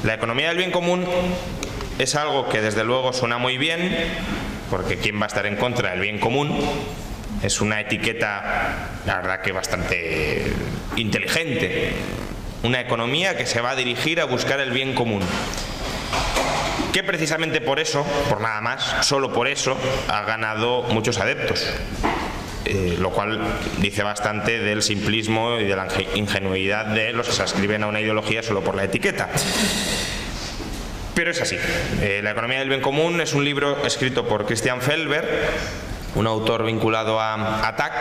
La economía del bien común es algo que desde luego suena muy bien, porque ¿quién va a estar en contra del bien común? Es una etiqueta, la verdad, que bastante inteligente. Una economía que se va a dirigir a buscar el bien común. Que precisamente por eso, por nada más, solo por eso, ha ganado muchos adeptos. Lo cual dice bastante del simplismo y de la ingenuidad de los que se ascriben a una ideología solo por la etiqueta. Pero es así. La economía del bien común es un libro escrito por Christian Felber, un autor vinculado a ATTAC,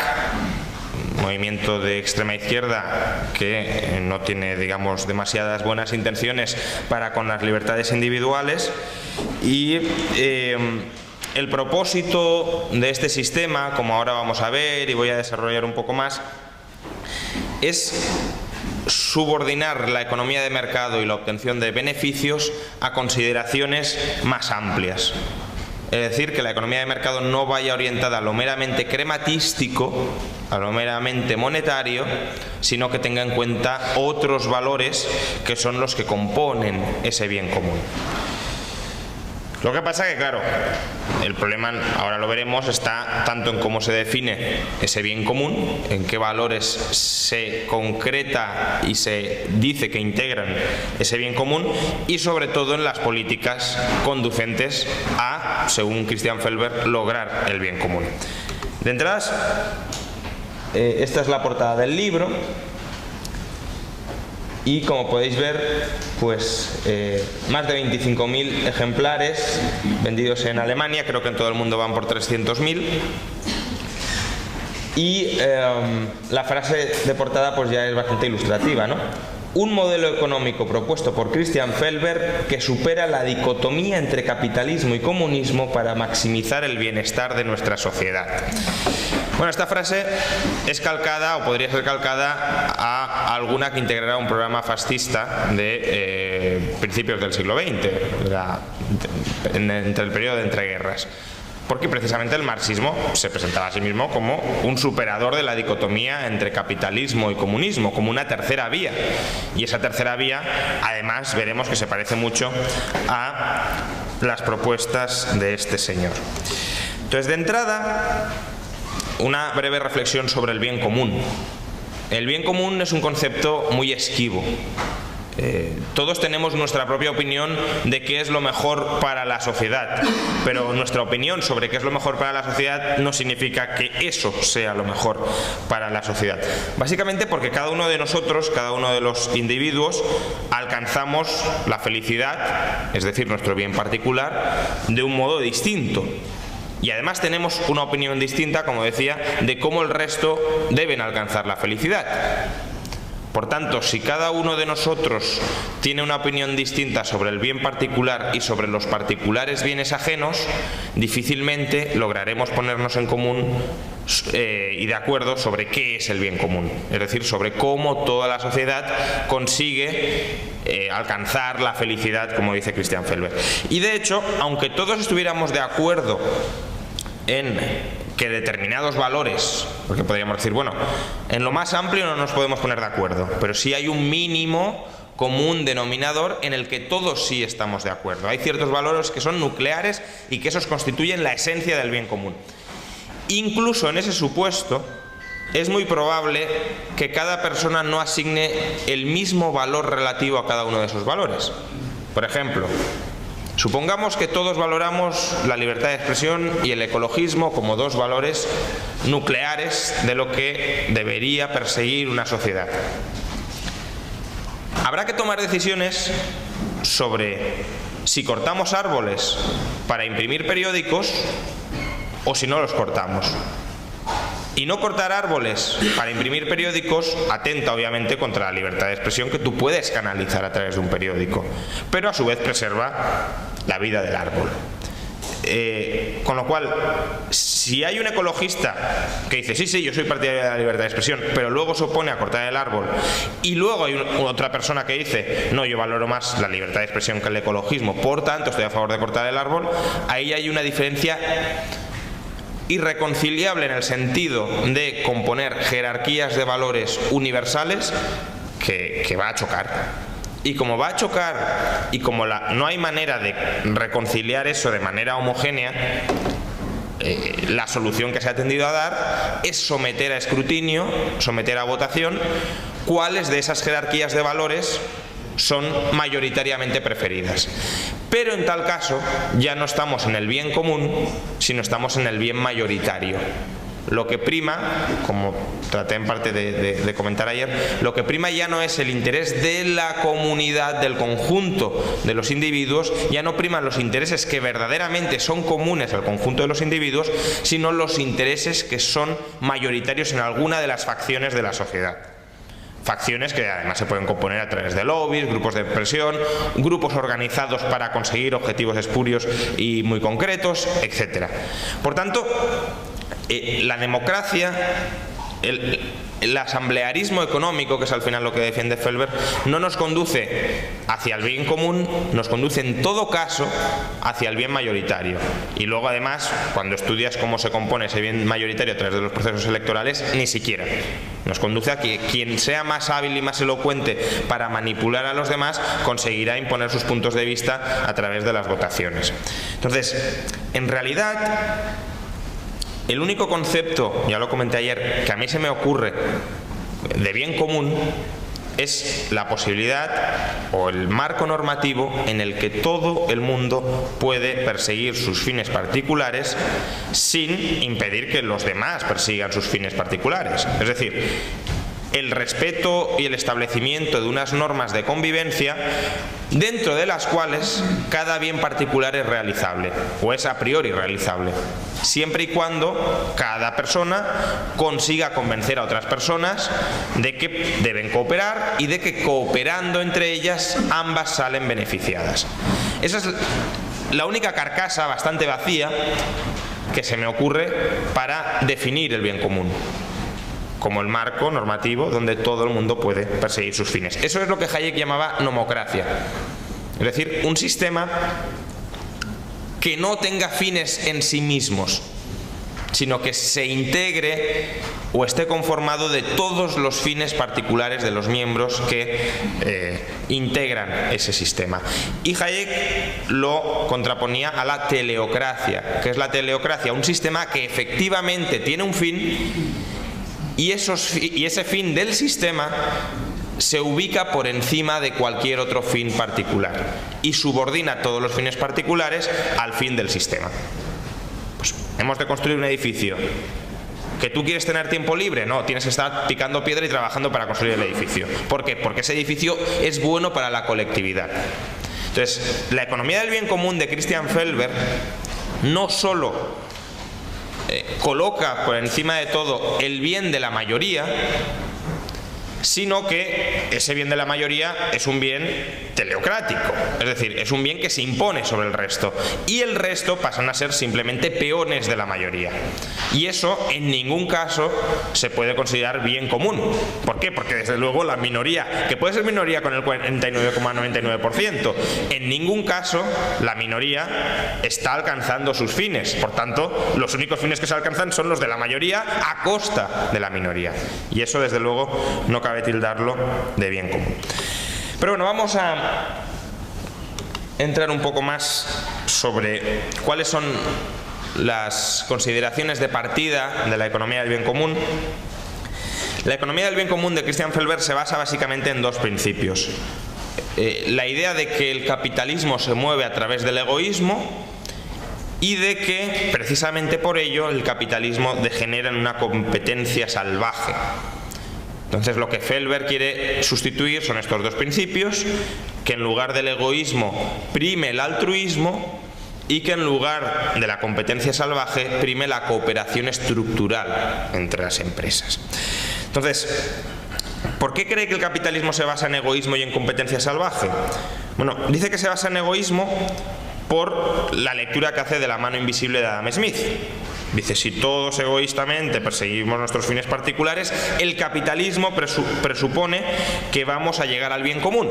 un movimiento de extrema izquierda que no tiene, digamos, demasiadas buenas intenciones para con las libertades individuales. Y el propósito de este sistema, como ahora vamos a ver y voy a desarrollar un poco más, es subordinar la economía de mercado y la obtención de beneficios a consideraciones más amplias. Es decir, que la economía de mercado no vaya orientada a lo meramente crematístico, a lo meramente monetario, sino que tenga en cuenta otros valores que son los que componen ese bien común. Lo que pasa que, claro, el problema, ahora lo veremos, está tanto en cómo se define ese bien común, en qué valores se concreta y se dice que integran ese bien común, y sobre todo en las políticas conducentes a, según Christian Felber, lograr el bien común. De entrada, esta es la portada del libro. Y como podéis ver, pues más de 25.000 ejemplares vendidos en Alemania, creo que en todo el mundo van por 300.000. Y la frase de portada pues ya es bastante ilustrativa, ¿no? Un modelo económico propuesto por Christian Felber que supera la dicotomía entre capitalismo y comunismo para maximizar el bienestar de nuestra sociedad. Bueno, esta frase es calcada, o podría ser calcada, a alguna que integrará un programa fascista de principios del siglo XX, entre el periodo de entreguerras. Porque precisamente el marxismo se presentaba a sí mismo como un superador de la dicotomía entre capitalismo y comunismo, como una tercera vía. Y esa tercera vía, además, veremos que se parece mucho a las propuestas de este señor. Entonces, de entrada, una breve reflexión sobre el bien común. El bien común es un concepto muy esquivo. Todos tenemos nuestra propia opinión de qué es lo mejor para la sociedad, pero nuestra opinión sobre qué es lo mejor para la sociedad no significa que eso sea lo mejor para la sociedad. Básicamente porque cada uno de nosotros, cada uno de los individuos, alcanzamos la felicidad, es decir, nuestro bien particular, de un modo distinto. Y además tenemos una opinión distinta, como decía, de cómo el resto deben alcanzar la felicidad. Por tanto, si cada uno de nosotros tiene una opinión distinta sobre el bien particular y sobre los particulares bienes ajenos, difícilmente lograremos ponernos en común y de acuerdo sobre qué es el bien común. Es decir, sobre cómo toda la sociedad consigue alcanzar la felicidad, como dice Christian Felber. Y de hecho, aunque todos estuviéramos de acuerdo en que determinados valores, porque podríamos decir, bueno, en lo más amplio no nos podemos poner de acuerdo, pero sí hay un mínimo común denominador en el que todos sí estamos de acuerdo. Hay ciertos valores que son nucleares y que esos constituyen la esencia del bien común. Incluso en ese supuesto, es muy probable que cada persona no asigne el mismo valor relativo a cada uno de esos valores. Por ejemplo, supongamos que todos valoramos la libertad de expresión y el ecologismo como dos valores nucleares de lo que debería perseguir una sociedad. Habrá que tomar decisiones sobre si cortamos árboles para imprimir periódicos o si no los cortamos. Y no cortar árboles para imprimir periódicos atenta obviamente contra la libertad de expresión que tú puedes canalizar a través de un periódico, pero a su vez preserva la vida del árbol. Con lo cual, si hay un ecologista que dice sí, yo soy partidario de la libertad de expresión, pero luego se opone a cortar el árbol, y luego hay otra persona que dice no, yo valoro más la libertad de expresión que el ecologismo, por tanto estoy a favor de cortar el árbol, ahí hay una diferencia irreconciliable en el sentido de componer jerarquías de valores universales que va a chocar. Y como va a chocar y como no hay manera de reconciliar eso de manera homogénea, la solución que se ha tendido a dar es someter a escrutinio, someter a votación, cuáles de esas jerarquías de valores son mayoritariamente preferidas. Pero en tal caso ya no estamos en el bien común, sino estamos en el bien mayoritario. Lo que prima, como traté en parte de comentar ayer, lo que prima ya no es el interés de la comunidad, del conjunto de los individuos, ya no priman los intereses que verdaderamente son comunes al conjunto de los individuos, sino los intereses que son mayoritarios en alguna de las facciones de la sociedad. Facciones que además se pueden componer a través de lobbies, grupos de presión, grupos organizados para conseguir objetivos espurios y muy concretos, etc. Por tanto, la democracia, el asamblearismo económico, que es al final lo que defiende Felber, no nos conduce hacia el bien común, nos conduce en todo caso hacia el bien mayoritario. Y luego además, cuando estudias cómo se compone ese bien mayoritario a través de los procesos electorales, ni siquiera. Nos conduce a que quien sea más hábil y más elocuente para manipular a los demás conseguirá imponer sus puntos de vista a través de las votaciones. Entonces, en realidad, el único concepto, ya lo comenté ayer, que a mí se me ocurre de bien común es la posibilidad o el marco normativo en el que todo el mundo puede perseguir sus fines particulares sin impedir que los demás persigan sus fines particulares. Es decir, el respeto y el establecimiento de unas normas de convivencia dentro de las cuales cada bien particular es realizable o es a priori realizable, siempre y cuando cada persona consiga convencer a otras personas de que deben cooperar y de que cooperando entre ellas ambas salen beneficiadas. Esa es la única carcasa bastante vacía que se me ocurre para definir el bien común como el marco normativo donde todo el mundo puede perseguir sus fines. Eso es lo que Hayek llamaba nomocracia. Es decir, un sistema que no tenga fines en sí mismos, sino que se integre o esté conformado de todos los fines particulares de los miembros que integran ese sistema. Y Hayek lo contraponía a la teleocracia. ¿Qué es la teleocracia? Un sistema que efectivamente tiene un fin y ese fin del sistema se ubica por encima de cualquier otro fin particular y subordina todos los fines particulares al fin del sistema. Pues, hemos de construir un edificio. ¿Que tú quieres tener tiempo libre? No, tienes que estar picando piedra y trabajando para construir el edificio. ¿Por qué? Porque ese edificio es bueno para la colectividad. Entonces, la economía del bien común de Christian Felber no solo coloca por encima de todo el bien de la mayoría, sino que ese bien de la mayoría es un bien teleocrático, es decir, es un bien que se impone sobre el resto y el resto pasan a ser simplemente peones de la mayoría, y eso en ningún caso se puede considerar bien común. ¿Por qué? Porque desde luego la minoría, que puede ser minoría con el 49,99%, en ningún caso la minoría está alcanzando sus fines. Por tanto, los únicos fines que se alcanzan son los de la mayoría a costa de la minoría, y eso desde luego no cabe tildarlo de bien común. Pero bueno, vamos a entrar un poco más sobre cuáles son las consideraciones de partida de la economía del bien común. La economía del bien común de Christian Felber se basa básicamente en dos principios. La idea de que el capitalismo se mueve a través del egoísmo y de que precisamente por ello el capitalismo degenera en una competencia salvaje. Entonces lo que Felber quiere sustituir son estos dos principios, que en lugar del egoísmo prime el altruismo y que en lugar de la competencia salvaje prime la cooperación estructural entre las empresas. Entonces, ¿por qué cree que el capitalismo se basa en egoísmo y en competencia salvaje? Bueno, dice que se basa en egoísmo por la lectura que hace de La mano invisible de Adam Smith. Dice, si todos egoístamente perseguimos nuestros fines particulares, el capitalismo presupone que vamos a llegar al bien común,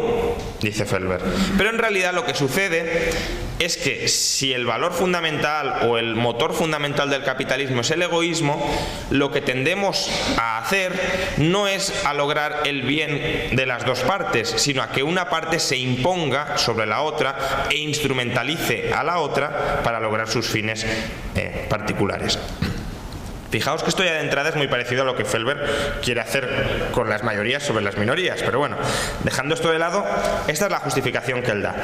dice Felber. Pero en realidad lo que sucede es que si el valor fundamental o el motor fundamental del capitalismo es el egoísmo, lo que tendemos a hacer no es a lograr el bien de las dos partes, sino a que una parte se imponga sobre la otra e instrumentalice a la otra para lograr sus fines particulares. Fijaos que esto ya de entrada es muy parecido a lo que Felber quiere hacer con las mayorías sobre las minorías, pero bueno, dejando esto de lado, esta es la justificación que él da.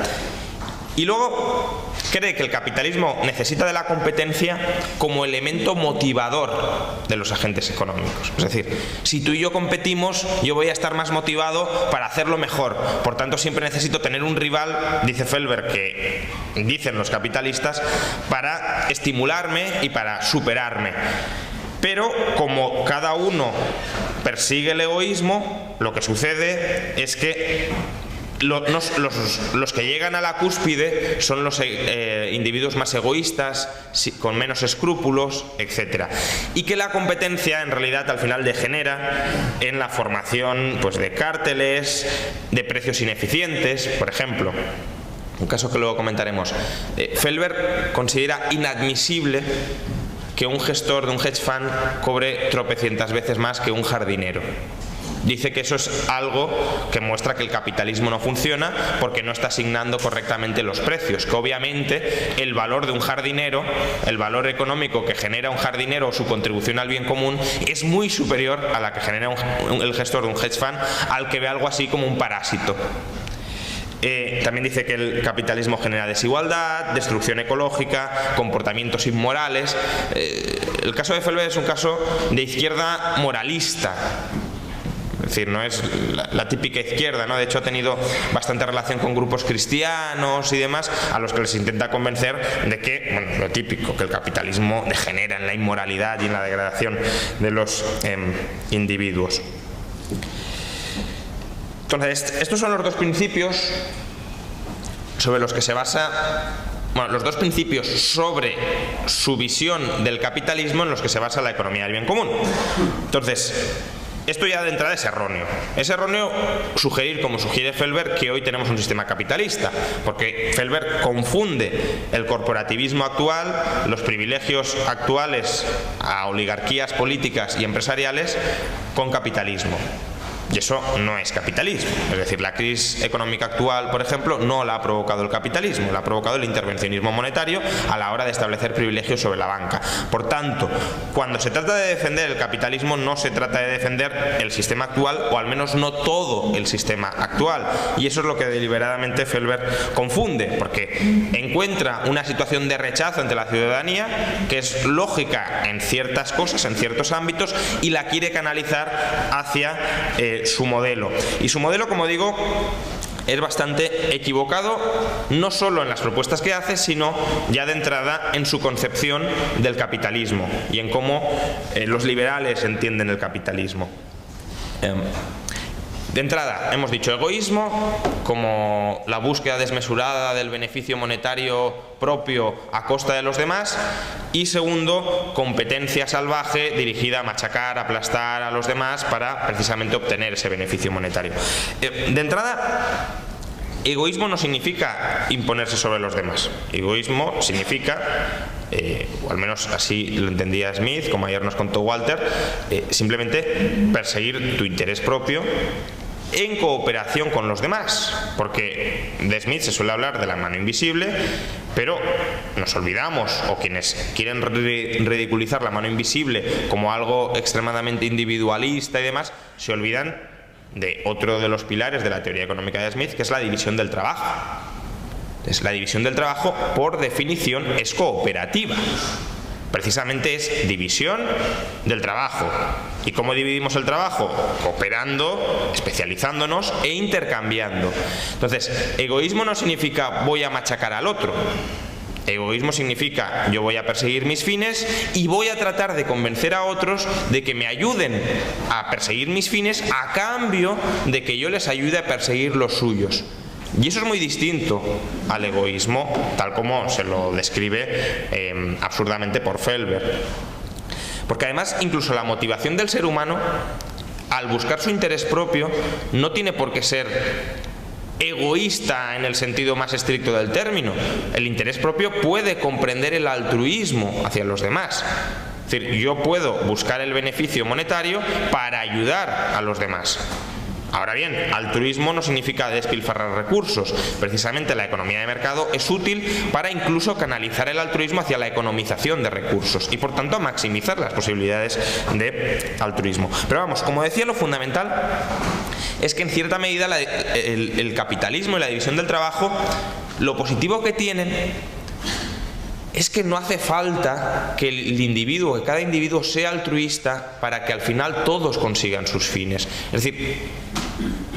Y luego cree que el capitalismo necesita de la competencia como elemento motivador de los agentes económicos. Es decir, si tú y yo competimos, yo voy a estar más motivado para hacerlo mejor. Por tanto, siempre necesito tener un rival, dice Felber, que dicen los capitalistas, para estimularme y para superarme. Pero como cada uno persigue el egoísmo, lo que sucede es que los que llegan a la cúspide son los individuos más egoístas, con menos escrúpulos, etc. Y que la competencia en realidad al final degenera en la formación, pues, de cárteles, de precios ineficientes, por ejemplo. Un caso que luego comentaremos. Felber considera inadmisible que un gestor de un hedge fund cobre tropecientas veces más que un jardinero. Dice que eso es algo que muestra que el capitalismo no funciona porque no está asignando correctamente los precios, que obviamente el valor de un jardinero, el valor económico que genera un jardinero o su contribución al bien común es muy superior a la que genera el gestor de un hedge fund, al que ve algo así como un parásito. También dice que el capitalismo genera desigualdad, destrucción ecológica, comportamientos inmorales. El caso de Felber es un caso de izquierda moralista. Es decir, no es la típica izquierda, ¿no? De hecho, ha tenido bastante relación con grupos cristianos y demás, a los que les intenta convencer de que, bueno, lo típico, que el capitalismo degenera en la inmoralidad y en la degradación de los individuos. Entonces, estos son los dos principios sobre los que se basa, bueno, los dos principios sobre su visión del capitalismo en los que se basa la economía del bien común. Entonces, esto ya de entrada es erróneo. Es erróneo sugerir, como sugiere Felber, que hoy tenemos un sistema capitalista, porque Felber confunde el corporativismo actual, los privilegios actuales a oligarquías políticas y empresariales, con capitalismo. Y eso no es capitalismo. Es decir, la crisis económica actual, por ejemplo, no la ha provocado el capitalismo, la ha provocado el intervencionismo monetario a la hora de establecer privilegios sobre la banca. Por tanto, cuando se trata de defender el capitalismo, no se trata de defender el sistema actual, o al menos no todo el sistema actual. Y eso es lo que deliberadamente Felber confunde, porque encuentra una situación de rechazo entre la ciudadanía que es lógica en ciertas cosas, en ciertos ámbitos, y la quiere canalizar hacia su modelo. Y su modelo, como digo, es bastante equivocado, no solo en las propuestas que hace, sino ya de entrada en su concepción del capitalismo y en cómo los liberales entienden el capitalismo. De entrada, hemos dicho egoísmo como la búsqueda desmesurada del beneficio monetario propio a costa de los demás, y segundo, competencia salvaje dirigida a machacar, aplastar a los demás para precisamente obtener ese beneficio monetario. De entrada, egoísmo no significa imponerse sobre los demás. Egoísmo significa, o al menos así lo entendía Smith, como ayer nos contó Walter, simplemente perseguir tu interés propio en cooperación con los demás, porque de Smith se suele hablar de la mano invisible, pero nos olvidamos, o quienes quieren ridiculizar la mano invisible como algo extremadamente individualista y demás, se olvidan de otro de los pilares de la teoría económica de Smith, que es la división del trabajo. La división del trabajo, por definición, es cooperativa. Precisamente es división del trabajo. ¿Y cómo dividimos el trabajo? Cooperando, especializándonos e intercambiando. Entonces, egoísmo no significa voy a machacar al otro. Egoísmo significa yo voy a perseguir mis fines y voy a tratar de convencer a otros de que me ayuden a perseguir mis fines a cambio de que yo les ayude a perseguir los suyos. Y eso es muy distinto al egoísmo, tal como se lo describe absurdamente por Felber. Porque además, incluso la motivación del ser humano, al buscar su interés propio, no tiene por qué ser egoísta en el sentido más estricto del término. El interés propio puede comprender el altruismo hacia los demás. Es decir, yo puedo buscar el beneficio monetario para ayudar a los demás. Ahora bien, altruismo no significa despilfarrar recursos. Precisamente la economía de mercado es útil para incluso canalizar el altruismo hacia la economización de recursos y por tanto maximizar las posibilidades de altruismo. Pero vamos, como decía, lo fundamental es que en cierta medida el capitalismo y la división del trabajo, lo positivo que tienen es que no hace falta que el individuo, que cada individuo sea altruista para que al final todos consigan sus fines. Es decir,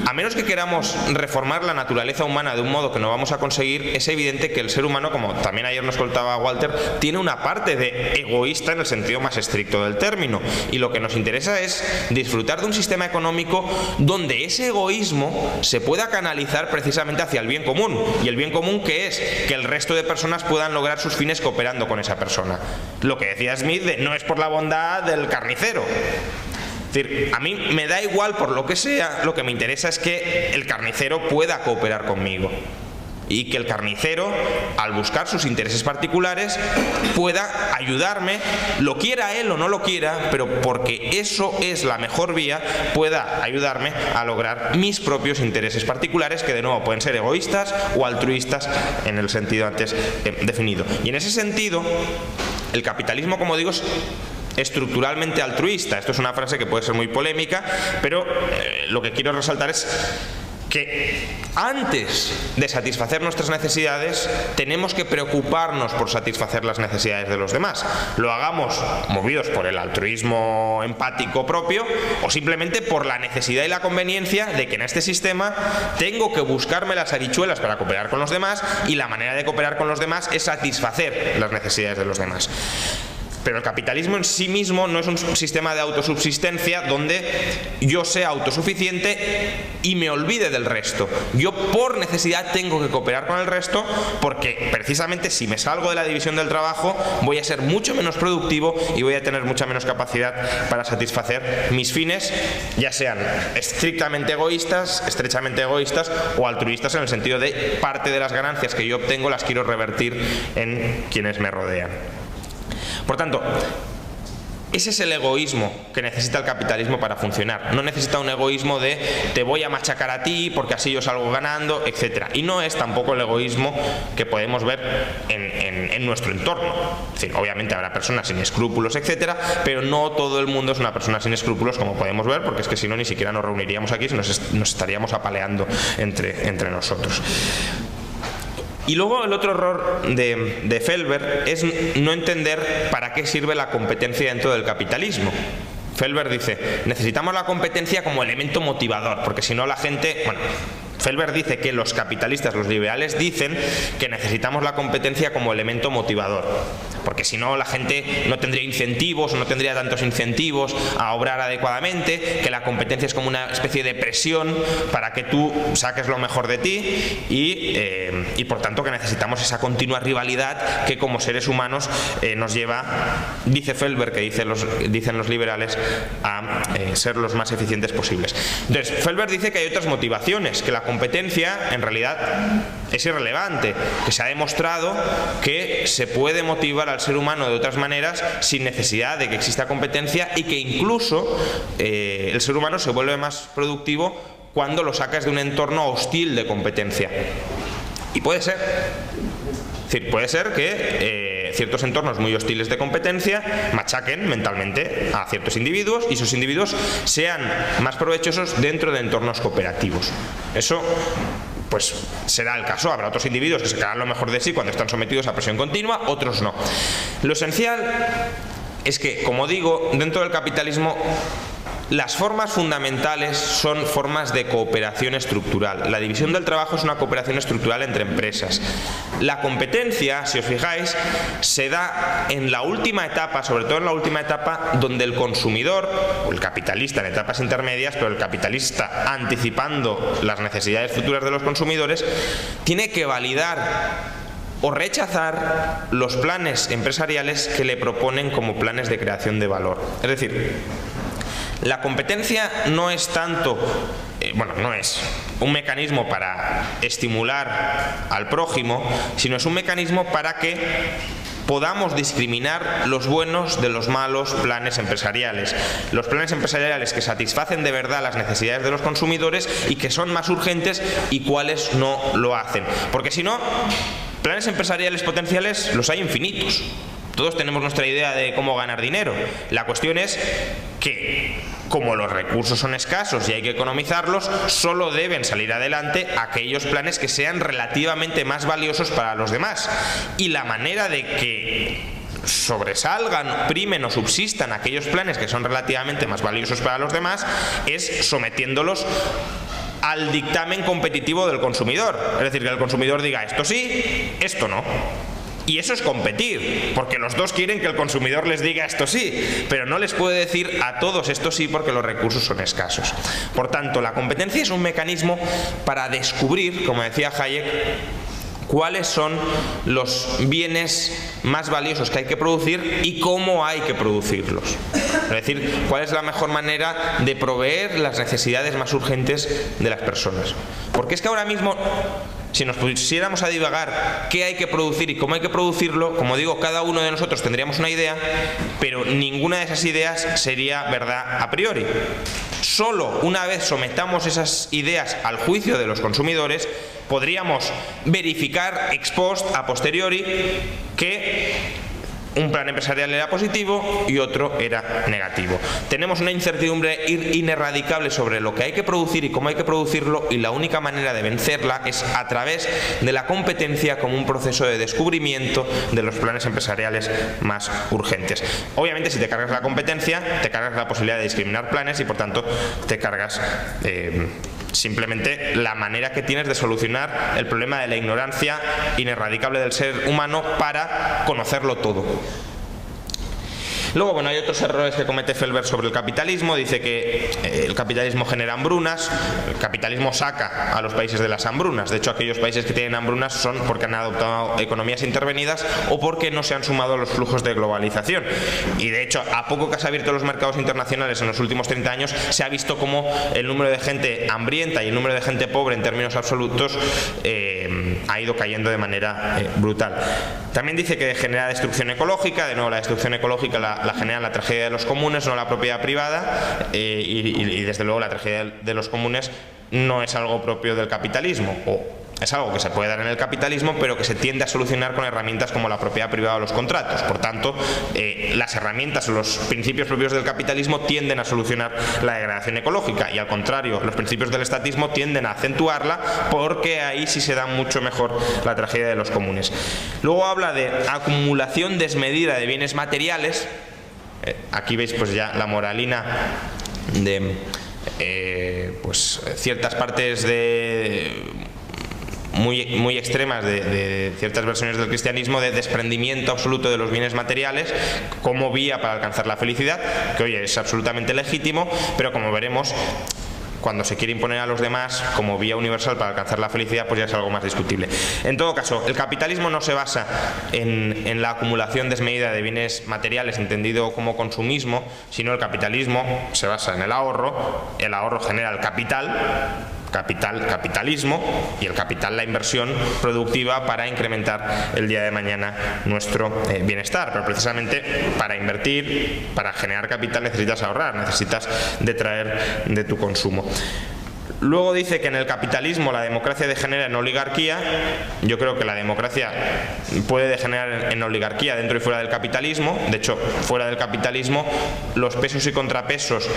a menos que queramos reformar la naturaleza humana de un modo que no vamos a conseguir, es evidente que el ser humano, como también ayer nos contaba Walter, tiene una parte de egoísta en el sentido más estricto del término. Y lo que nos interesa es disfrutar de un sistema económico donde ese egoísmo se pueda canalizar precisamente hacia el bien común. Y el bien común, ¿qué es? Que el resto de personas puedan lograr sus fines cooperando con esa persona. Lo que decía Smith de no es por la bondad del carnicero. Es decir, a mí me da igual por lo que sea, lo que me interesa es que el carnicero pueda cooperar conmigo y que el carnicero, al buscar sus intereses particulares, pueda ayudarme, lo quiera él o no lo quiera, pero porque eso es la mejor vía, pueda ayudarme a lograr mis propios intereses particulares, que de nuevo pueden ser egoístas o altruistas en el sentido antes definido. Y en ese sentido, el capitalismo, como digo, es estructuralmente altruista. Esto es una frase que puede ser muy polémica, pero lo que quiero resaltar es que antes de satisfacer nuestras necesidades tenemos que preocuparnos por satisfacer las necesidades de los demás. Lo hagamos movidos por el altruismo empático propio o simplemente por la necesidad y la conveniencia de que en este sistema tengo que buscarme las habichuelas para cooperar con los demás y la manera de cooperar con los demás es satisfacer las necesidades de los demás. Pero el capitalismo en sí mismo no es un sistema de autosubsistencia donde yo sea autosuficiente y me olvide del resto. Yo por necesidad tengo que cooperar con el resto porque precisamente si me salgo de la división del trabajo voy a ser mucho menos productivo y voy a tener mucha menos capacidad para satisfacer mis fines, ya sean estrictamente egoístas, estrechamente egoístas o altruistas en el sentido de parte de las ganancias que yo obtengo las quiero revertir en quienes me rodean. Por tanto, ese es el egoísmo que necesita el capitalismo para funcionar. No necesita un egoísmo de te voy a machacar a ti porque así yo salgo ganando, etc. Y no es tampoco el egoísmo que podemos ver en nuestro entorno. Es decir, obviamente habrá personas sin escrúpulos, etc. Pero no todo el mundo es una persona sin escrúpulos, como podemos ver, porque es que si no ni siquiera nos reuniríamos aquí, nos estaríamos apaleando entre nosotros. Y luego el otro error de Felber es no entender para qué sirve la competencia dentro del capitalismo. Felber dice, necesitamos la competencia como elemento motivador, porque si no la gente... Bueno, Felber dice que los capitalistas, los liberales, dicen que necesitamos la competencia como elemento motivador, porque si no la gente no tendría incentivos o no tendría tantos incentivos a obrar adecuadamente, que la competencia es como una especie de presión para que tú saques lo mejor de ti y por tanto que necesitamos esa continua rivalidad que como seres humanos nos lleva, dice Felber, que dicen los liberales, a ser los más eficientes posibles. Entonces, Felber dice que hay otras motivaciones, que la competencia en realidad es irrelevante, que se ha demostrado que se puede motivar al ser humano de otras maneras sin necesidad de que exista competencia y que incluso el ser humano se vuelve más productivo cuando lo sacas de un entorno hostil de competencia. Y puede ser. Es decir, puede ser que ciertos entornos muy hostiles de competencia machaquen mentalmente a ciertos individuos y esos individuos sean más provechosos dentro de entornos cooperativos. Eso pues será el caso. Habrá otros individuos que sacarán lo mejor de sí cuando están sometidos a presión continua, otros no. Lo esencial es que, como digo, dentro del capitalismo Las formas fundamentales son formas de cooperación estructural. La división del trabajo es una cooperación estructural entre empresas. La competencia, si os fijáis, se da en la última etapa, sobre todo en la última etapa, donde el consumidor, o el capitalista en etapas intermedias, pero el capitalista anticipando las necesidades futuras de los consumidores, tiene que validar o rechazar los planes empresariales que le proponen como planes de creación de valor. Es decir, la competencia no es tanto, no es un mecanismo para estimular al prójimo, sino es un mecanismo para que podamos discriminar los buenos de los malos planes empresariales. Los planes empresariales que satisfacen de verdad las necesidades de los consumidores y que son más urgentes, y cuáles no lo hacen. Porque si no, planes empresariales potenciales los hay infinitos. Todos tenemos nuestra idea de cómo ganar dinero. La cuestión es que, como los recursos son escasos y hay que economizarlos, solo deben salir adelante aquellos planes que sean relativamente más valiosos para los demás. Y la manera de que sobresalgan, primen o subsistan aquellos planes que son relativamente más valiosos para los demás es sometiéndolos al dictamen competitivo del consumidor. Es decir, que el consumidor diga esto sí, esto no. Y eso es competir, porque los dos quieren que el consumidor les diga esto sí, pero no les puede decir a todos esto sí porque los recursos son escasos. Por tanto, la competencia es un mecanismo para descubrir, como decía Hayek, cuáles son los bienes más valiosos que hay que producir y cómo hay que producirlos. Es decir, cuál es la mejor manera de proveer las necesidades más urgentes de las personas. Porque es que ahora mismo, si nos pusiéramos a divagar qué hay que producir y cómo hay que producirlo, como digo, cada uno de nosotros tendríamos una idea, pero ninguna de esas ideas sería verdad a priori. Solo una vez sometamos esas ideas al juicio de los consumidores, podríamos verificar ex post, a posteriori, que un plan empresarial era positivo y otro era negativo. Tenemos una incertidumbre ineradicable sobre lo que hay que producir y cómo hay que producirlo, y la única manera de vencerla es a través de la competencia como un proceso de descubrimiento de los planes empresariales más urgentes. Obviamente, si te cargas la competencia, te cargas la posibilidad de discriminar planes y, por tanto, te cargas simplemente la manera que tienes de solucionar el problema de la ignorancia ineradicable del ser humano para conocerlo todo. Luego, hay otros errores que comete Felber sobre el capitalismo. Dice que el capitalismo genera hambrunas, el capitalismo saca a los países de las hambrunas. De hecho, aquellos países que tienen hambrunas son porque han adoptado economías intervenidas o porque no se han sumado a los flujos de globalización. Y de hecho, a poco que se han abierto los mercados internacionales en los últimos 30 años, se ha visto cómo el número de gente hambrienta y el número de gente pobre en términos absolutos ha ido cayendo de manera brutal. También dice que genera destrucción ecológica. De nuevo, la destrucción ecológica la genera la tragedia de los comunes, no la propiedad privada, y desde luego la tragedia de los comunes no es algo propio del capitalismo, o es algo que se puede dar en el capitalismo, pero que se tiende a solucionar con herramientas como la propiedad privada o los contratos. Por tanto, las herramientas o los principios propios del capitalismo tienden a solucionar la degradación ecológica, y al contrario, los principios del estatismo tienden a acentuarla, porque ahí sí se da mucho mejor la tragedia de los comunes. Luego habla de acumulación desmedida de bienes materiales. Aquí veis ya la moralina de ciertas partes muy extremas de ciertas versiones del cristianismo, de desprendimiento absoluto de los bienes materiales como vía para alcanzar la felicidad, que oye, es absolutamente legítimo, pero como veremos, cuando se quiere imponer a los demás como vía universal para alcanzar la felicidad, pues ya es algo más discutible. En todo caso, el capitalismo no se basa en la acumulación desmedida de bienes materiales entendido como consumismo, sino el capitalismo se basa en el ahorro genera el capitalismo, y el capital la inversión productiva para incrementar el día de mañana nuestro bienestar. Pero precisamente para invertir, para generar capital, necesitas ahorrar, necesitas detraer de tu consumo. Luego dice que en el capitalismo la democracia degenera en oligarquía. Yo creo que la democracia puede degenerar en oligarquía dentro y fuera del capitalismo. De hecho, fuera del capitalismo, los pesos y contrapesos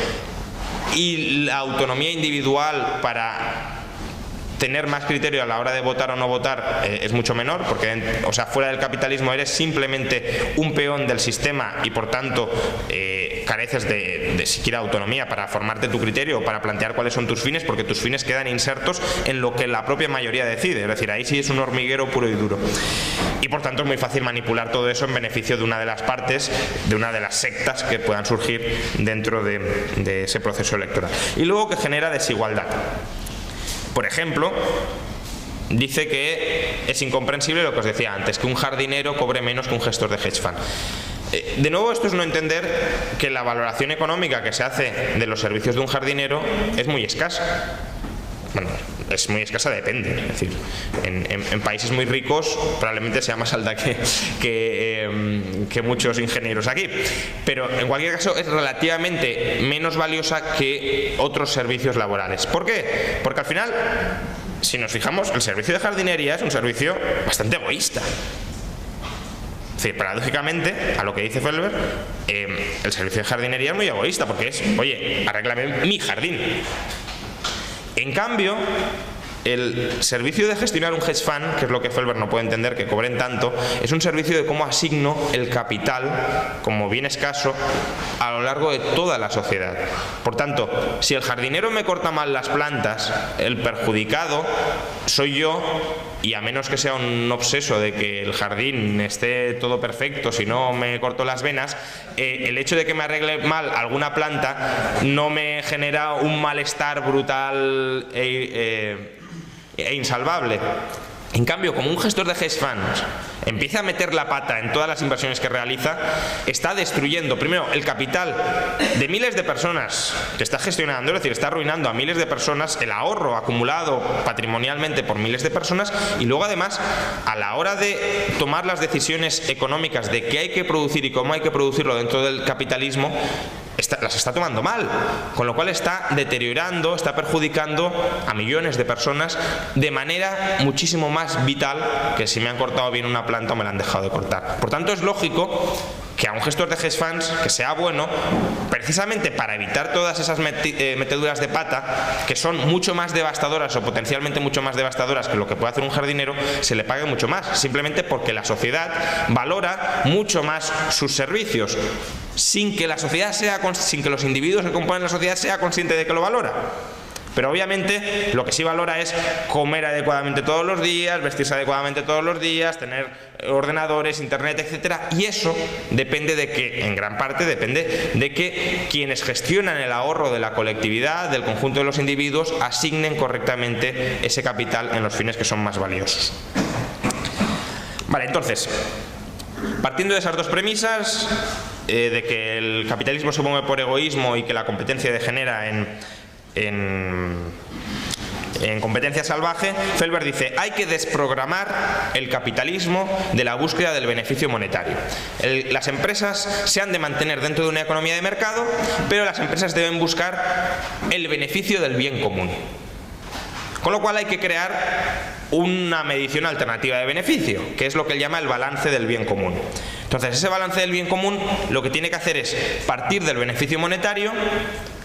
y la autonomía individual para tener más criterio a la hora de votar o no votar es mucho menor, porque fuera del capitalismo eres simplemente un peón del sistema y por tanto careces de siquiera autonomía para formarte tu criterio o para plantear cuáles son tus fines, porque tus fines quedan insertos en lo que la propia mayoría decide. Es decir, ahí sí es un hormiguero puro y duro. Y por tanto es muy fácil manipular todo eso en beneficio de una de las partes, de una de las sectas que puedan surgir dentro de ese proceso electoral. Y luego que genera desigualdad. Por ejemplo, dice que es incomprensible lo que os decía antes, que un jardinero cobre menos que un gestor de hedge fund. De nuevo, esto es no entender que la valoración económica que se hace de los servicios de un jardinero es muy escasa. Bueno, es muy escasa, depende. Es decir, en países muy ricos probablemente sea más alta que muchos ingenieros aquí. Pero en cualquier caso es relativamente menos valiosa que otros servicios laborales. ¿Por qué? Porque al final, si nos fijamos, el servicio de jardinería es un servicio bastante egoísta. Es decir, paradójicamente, a lo que dice Felber, el servicio de jardinería es muy egoísta, porque es, oye, arréglame mi jardín. En cambio, el servicio de gestionar un hedge fund, que es lo que Felber no puede entender que cobren tanto, es un servicio de cómo asigno el capital como bien escaso a lo largo de toda la sociedad. Por tanto, si el jardinero me corta mal las plantas, el perjudicado soy yo, y a menos que sea un obseso de que el jardín esté todo perfecto, si no me corto las venas, el hecho de que me arregle mal alguna planta no me genera un malestar brutal e insalvable. En cambio, como un gestor de hedge funds empieza a meter la pata en todas las inversiones que realiza, está destruyendo primero el capital de miles de personas que está gestionando, es decir, está arruinando a miles de personas, el ahorro acumulado patrimonialmente por miles de personas, y luego además a la hora de tomar las decisiones económicas de qué hay que producir y cómo hay que producirlo dentro del capitalismo, las está tomando mal, con lo cual está deteriorando, está perjudicando a millones de personas de manera muchísimo más vital que si me han cortado bien una planta o me la han dejado de cortar. Por tanto, es lógico que a un gestor de hedge funds que sea bueno, precisamente para evitar todas esas meteduras de pata que son mucho más devastadoras o potencialmente mucho más devastadoras que lo que puede hacer un jardinero, se le pague mucho más, simplemente porque la sociedad valora mucho más sus servicios, sin que los individuos que componen la sociedad sea consciente de que lo valora. Pero obviamente lo que sí valora es comer adecuadamente todos los días, vestirse adecuadamente todos los días, tener ordenadores, internet, etcétera, y eso depende de que, en gran parte depende de que quienes gestionan el ahorro de la colectividad, del conjunto de los individuos, asignen correctamente ese capital en los fines que son más valiosos. Vale, entonces, partiendo de esas dos premisas, de que el capitalismo se mueve por egoísmo y que la competencia degenera en competencia salvaje, Felber dice: hay que desprogramar el capitalismo de la búsqueda del beneficio monetario. Las empresas se han de mantener dentro de una economía de mercado, pero las empresas deben buscar el beneficio del bien común. Con lo cual hay que crear una medición alternativa de beneficio, que es lo que él llama el balance del bien común. Entonces, ese balance del bien común lo que tiene que hacer es partir del beneficio monetario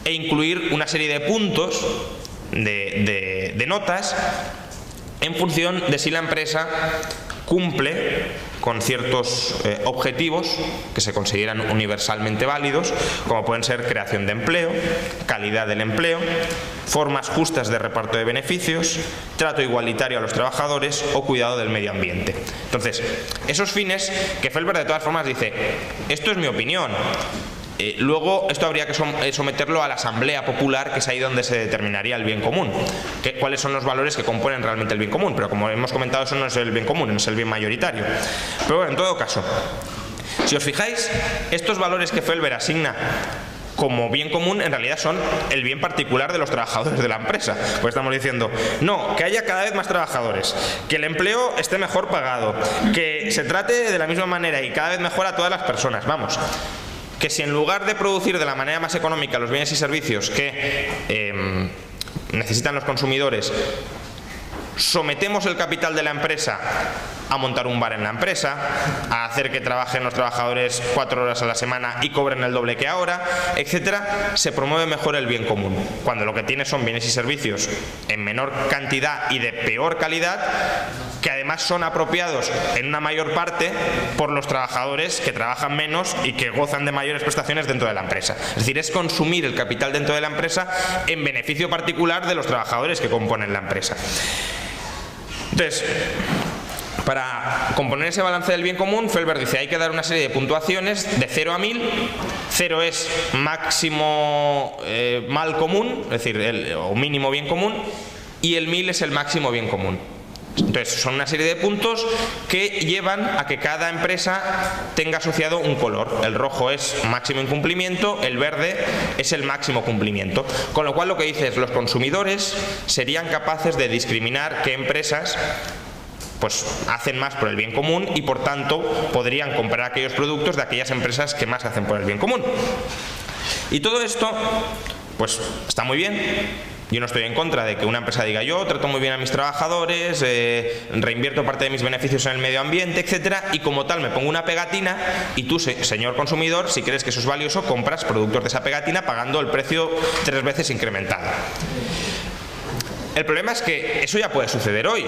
e incluir una serie de puntos, de notas, en función de si la empresa cumple con ciertos objetivos que se consideran universalmente válidos, como pueden ser creación de empleo, calidad del empleo, formas justas de reparto de beneficios, trato igualitario a los trabajadores o cuidado del medio ambiente. Entonces, esos fines que Felber de todas formas dice: esto es mi opinión. Luego esto habría que someterlo a la asamblea popular, que es ahí donde se determinaría el bien común, cuáles son los valores que componen realmente el bien común, pero como hemos comentado, eso no es el bien común, no es el bien mayoritario. Pero bueno, en todo caso, si os fijáis, estos valores que Felber asigna como bien común en realidad son el bien particular de los trabajadores de la empresa. Pues estamos diciendo, no, que haya cada vez más trabajadores, que el empleo esté mejor pagado, que se trate de la misma manera y cada vez mejor a todas las personas. Vamos, que si en lugar de producir de la manera más económica los bienes y servicios que necesitan los consumidores, sometemos el capital de la empresa a montar un bar en la empresa, a hacer que trabajen los trabajadores 4 horas a la semana y cobren el doble que ahora, etcétera, se promueve mejor el bien común. Cuando lo que tiene son bienes y servicios en menor cantidad y de peor calidad, que además son apropiados en una mayor parte por los trabajadores que trabajan menos y que gozan de mayores prestaciones dentro de la empresa. Es decir, es consumir el capital dentro de la empresa en beneficio particular de los trabajadores que componen la empresa. Entonces, para componer ese balance del bien común, Felber dice hay que dar una serie de puntuaciones de 0 a 1000. 0 es máximo mal común, es decir, o mínimo bien común, y el 1000 es el máximo bien común. Entonces, son una serie de puntos que llevan a que cada empresa tenga asociado un color. El rojo es máximo incumplimiento, el verde es el máximo cumplimiento. Con lo cual, lo que dice es, los consumidores serían capaces de discriminar qué empresas pues hacen más por el bien común y por tanto podrían comprar aquellos productos de aquellas empresas que más hacen por el bien común. Y todo esto pues está muy bien. Yo no estoy en contra de que una empresa diga yo trato muy bien a mis trabajadores, reinvierto parte de mis beneficios en el medio ambiente, etcétera, y como tal me pongo una pegatina y tú, señor consumidor, si crees que eso es valioso, compras productos de esa pegatina pagando el precio 3 veces incrementado. El problema es que eso ya puede suceder hoy.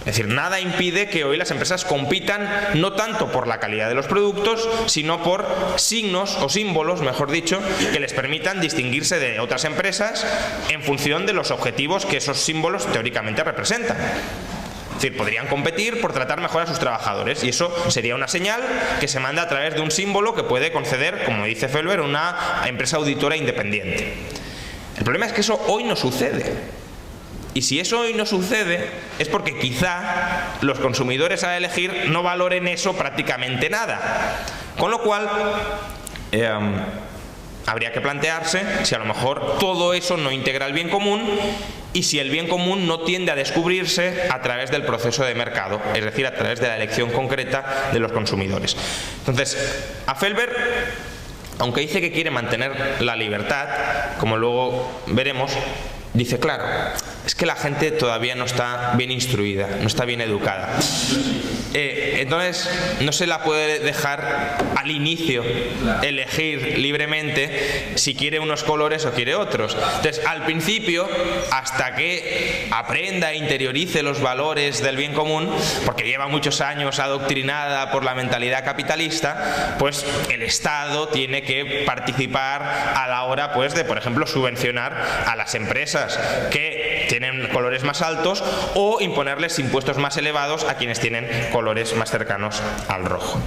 Es decir, nada impide que hoy las empresas compitan no tanto por la calidad de los productos, sino por signos o símbolos, mejor dicho, que les permitan distinguirse de otras empresas en función de los objetivos que esos símbolos teóricamente representan. Es decir, podrían competir por tratar mejor a sus trabajadores y eso sería una señal que se manda a través de un símbolo que puede conceder, como dice Felber, una empresa auditora independiente. El problema es que eso hoy no sucede. Y si eso hoy no sucede, es porque quizá los consumidores a elegir no valoren eso prácticamente nada. Con lo cual, habría que plantearse si a lo mejor todo eso no integra el bien común y si el bien común no tiende a descubrirse a través del proceso de mercado, es decir, a través de la elección concreta de los consumidores. Entonces, a Felber, aunque dice que quiere mantener la libertad, como luego veremos, dice, claro, es que la gente todavía no está bien instruida, no está bien educada. Entonces, no se la puede dejar al inicio elegir libremente si quiere unos colores o quiere otros. Entonces, al principio, hasta que aprenda e interiorice los valores del bien común, porque lleva muchos años adoctrinada por la mentalidad capitalista, pues el Estado tiene que participar a la hora, pues, de, por ejemplo, subvencionar a las empresas que tienen colores más altos o imponerles impuestos más elevados a quienes tienen colores más cercanos al rojo.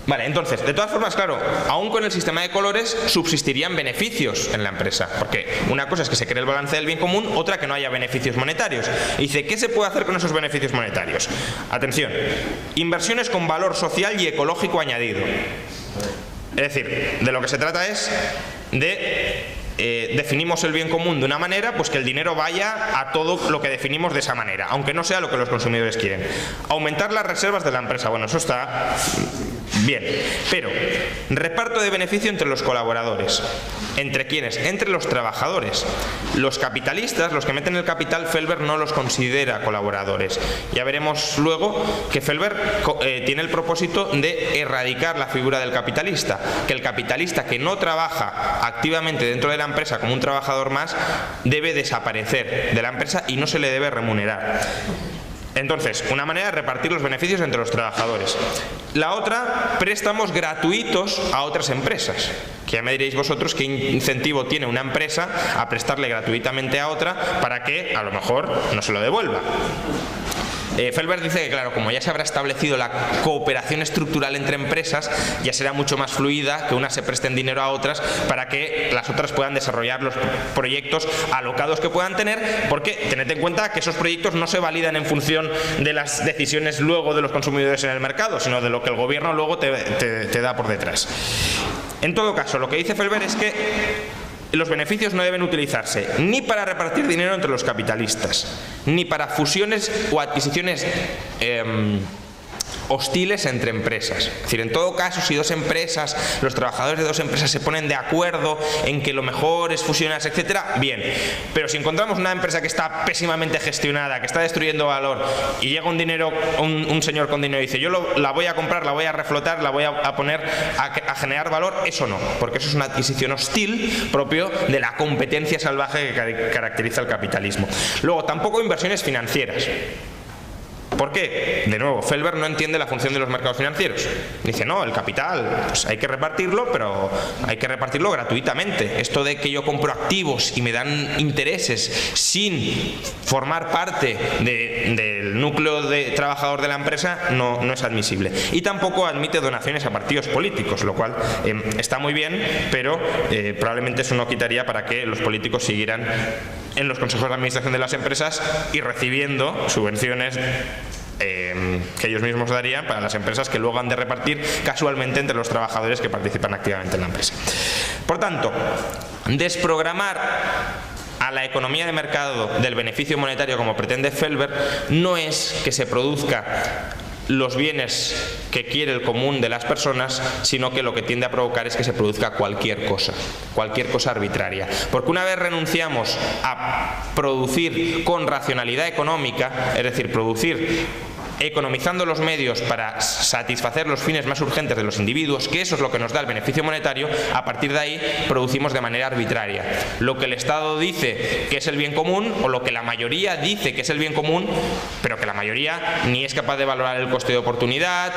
Vale, entonces, de todas formas, claro, aún con el sistema de colores subsistirían beneficios en la empresa, porque una cosa es que se cree el balance del bien común, otra que no haya beneficios monetarios. Y dice, ¿qué se puede hacer con esos beneficios monetarios? Atención, inversiones con valor social y ecológico añadido. Es decir, de lo que se trata es de definimos el bien común de una manera, pues que el dinero vaya a todo lo que definimos de esa manera, aunque no sea lo que los consumidores quieren. Aumentar las reservas de la empresa, bueno, eso está bien, pero reparto de beneficio entre los colaboradores. ¿Entre quiénes? Entre los trabajadores. Los capitalistas, los que meten el capital, Felber no los considera colaboradores. Ya veremos luego que Felber tiene el propósito de erradicar la figura del capitalista, que el capitalista que no trabaja activamente dentro de la empresa como un trabajador más debe desaparecer de la empresa y no se le debe remunerar. Entonces, una manera de repartir los beneficios entre los trabajadores. La otra, préstamos gratuitos a otras empresas. Que ya me diréis vosotros qué incentivo tiene una empresa a prestarle gratuitamente a otra para que a lo mejor no se lo devuelva. Felber dice que, claro, como ya se habrá establecido la cooperación estructural entre empresas, ya será mucho más fluida que unas se presten dinero a otras para que las otras puedan desarrollar los proyectos alocados que puedan tener, porque tened en cuenta que esos proyectos no se validan en función de las decisiones luego de los consumidores en el mercado, sino de lo que el gobierno luego te da por detrás. En todo caso, lo que dice Felber es que los beneficios no deben utilizarse ni para repartir dinero entre los capitalistas, ni para fusiones o adquisiciones hostiles entre empresas. Es decir, en todo caso, si dos empresas, los trabajadores de dos empresas se ponen de acuerdo en que lo mejor es fusionarse, etcétera, bien. Pero si encontramos una empresa que está pésimamente gestionada, que está destruyendo valor, y llega un señor con dinero y dice, yo la voy a comprar, la voy a reflotar, la voy a poner a generar valor, eso no, porque eso es una adquisición hostil propio de la competencia salvaje que caracteriza el capitalismo. Luego, tampoco inversiones financieras. ¿Por qué? De nuevo, Felber no entiende la función de los mercados financieros. Dice, no, el capital, pues hay que repartirlo, pero hay que repartirlo gratuitamente. Esto de que yo compro activos y me dan intereses sin formar parte del núcleo de trabajador de la empresa no es admisible. Y tampoco admite donaciones a partidos políticos, lo cual está muy bien, pero probablemente eso no quitaría para que los políticos siguieran en los consejos de administración de las empresas y recibiendo subvenciones que ellos mismos darían para las empresas que luego han de repartir casualmente entre los trabajadores que participan activamente en la empresa. Por tanto, desprogramar a la economía de mercado del beneficio monetario como pretende Felber no es que se produzca los bienes que quiere el común de las personas, sino que lo que tiende a provocar es que se produzca cualquier cosa arbitraria. Porque una vez renunciamos a producir con racionalidad económica, es decir, producir economizando los medios para satisfacer los fines más urgentes de los individuos, que eso es lo que nos da el beneficio monetario, a partir de ahí producimos de manera arbitraria lo que el Estado dice que es el bien común, o lo que la mayoría dice que es el bien común, pero que la mayoría ni es capaz de valorar el coste de oportunidad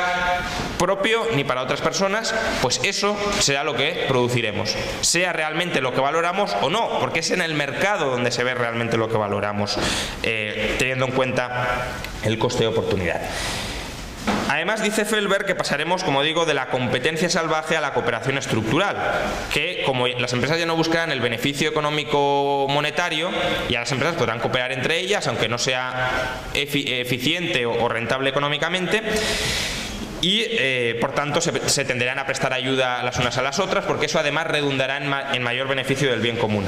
propio ni para otras personas. Pues eso será lo que produciremos, sea realmente lo que valoramos o no, porque es en el mercado donde se ve realmente lo que valoramos, teniendo en cuenta el coste de oportunidad. Además, dice Felber que pasaremos, como digo, de la competencia salvaje a la cooperación estructural, que como las empresas ya no buscarán el beneficio económico monetario, ya las empresas podrán cooperar entre ellas, aunque no sea eficiente o rentable económicamente, y por tanto se tenderán a prestar ayuda las unas a las otras, porque eso además redundará en mayor beneficio del bien común.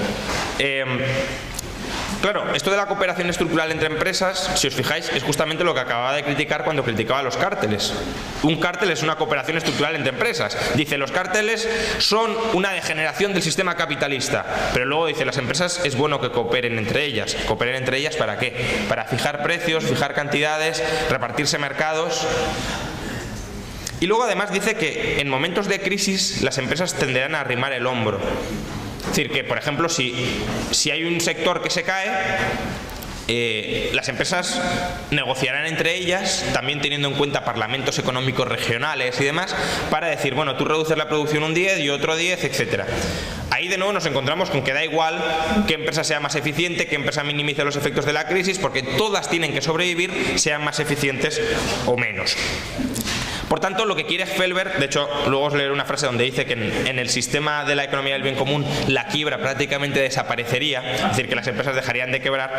Claro, esto de la cooperación estructural entre empresas, si os fijáis, es justamente lo que acababa de criticar cuando criticaba los cárteles. Un cártel es una cooperación estructural entre empresas. Dice, los cárteles son una degeneración del sistema capitalista, pero luego dice, las empresas es bueno que cooperen entre ellas. ¿Cooperen entre ellas para qué? Para fijar precios, fijar cantidades, repartirse mercados. Y luego además dice que en momentos de crisis las empresas tenderán a arrimar el hombro. Es decir, que por ejemplo, si hay un sector que se cae, las empresas negociarán entre ellas, también teniendo en cuenta parlamentos económicos regionales y demás, para decir, bueno, tú reduces la producción un 10 y otro 10, etcétera. Ahí de nuevo nos encontramos con que da igual qué empresa sea más eficiente, qué empresa minimice los efectos de la crisis, porque todas tienen que sobrevivir, sean más eficientes o menos. Por tanto, lo que quiere Felber, de hecho, luego os leeré una frase donde dice que en el sistema de la economía del bien común la quiebra prácticamente desaparecería, es decir, que las empresas dejarían de quebrar.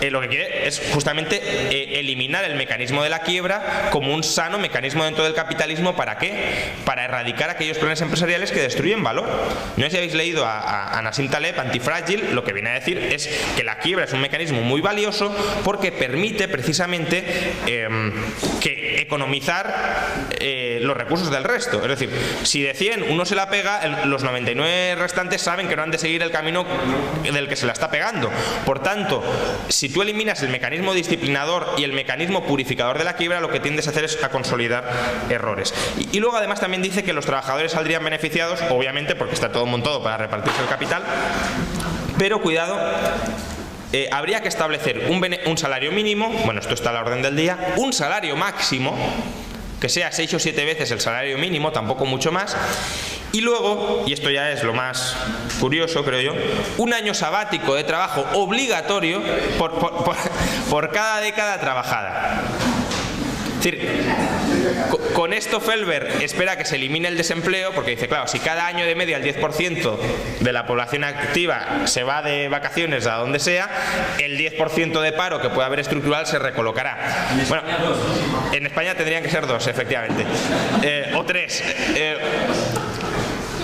Lo que quiere es justamente eliminar el mecanismo de la quiebra como un sano mecanismo dentro del capitalismo. ¿Para qué? Para erradicar aquellos planes empresariales que destruyen valor. No sé si habéis leído a Nassim Taleb, Antifrágil, lo que viene a decir es que la quiebra es un mecanismo muy valioso porque permite precisamente que economizar los recursos del resto. Es decir, si de 100 uno se la pega, los 99 restantes saben que no han de seguir el camino del que se la está pegando. Por tanto, si tú eliminas el mecanismo disciplinador y el mecanismo purificador de la quiebra, lo que tiendes a hacer es a consolidar errores. Y luego además también dice que los trabajadores saldrían beneficiados, obviamente porque está todo montado para repartirse el capital, pero cuidado, habría que establecer un salario mínimo, bueno, esto está a la orden del día, un salario máximo que sea 6 o 7 veces el salario mínimo, tampoco mucho más, y luego, y esto ya es lo más curioso creo yo, un año sabático de trabajo obligatorio por cada década trabajada. Es decir, con esto Felber espera que se elimine el desempleo, porque dice, claro, si cada año de media el 10% de la población activa se va de vacaciones a donde sea, el 10% de paro que pueda haber estructural se recolocará. Bueno, en España tendrían que ser 2, efectivamente, o 3.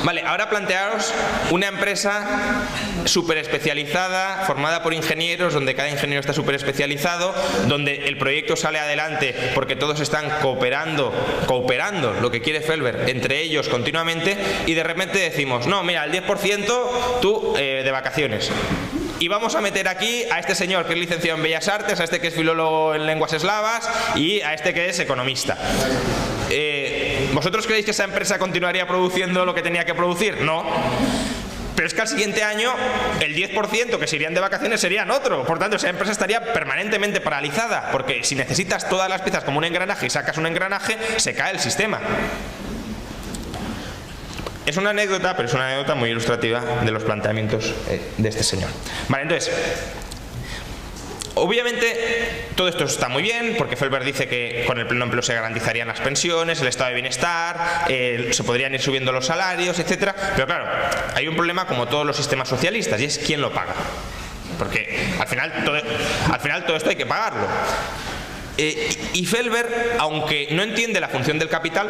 Vale, ahora plantearos una empresa súper especializada, formada por ingenieros, donde cada ingeniero está súper especializado, donde el proyecto sale adelante porque todos están cooperando, lo que quiere Felber, entre ellos continuamente, y de repente decimos, no, mira, el 10% tú de vacaciones. Y vamos a meter aquí a este señor que es licenciado en Bellas Artes, a este que es filólogo en lenguas eslavas y a este que es economista. ¿Vosotros creéis que esa empresa continuaría produciendo lo que tenía que producir? No. Pero es que al siguiente año el 10% que se irían de vacaciones serían otro. Por tanto, esa empresa estaría permanentemente paralizada, porque si necesitas todas las piezas como un engranaje y sacas un engranaje, se cae el sistema. Es una anécdota, pero es una anécdota muy ilustrativa de los planteamientos de este señor. Vale, entonces, obviamente todo esto está muy bien, porque Felber dice que con el pleno empleo se garantizarían las pensiones, el estado de bienestar, se podrían ir subiendo los salarios, etcétera. Pero claro, hay un problema como todos los sistemas socialistas, y es quién lo paga. Porque al final todo esto hay que pagarlo. Y Felber, aunque no entiende la función del capital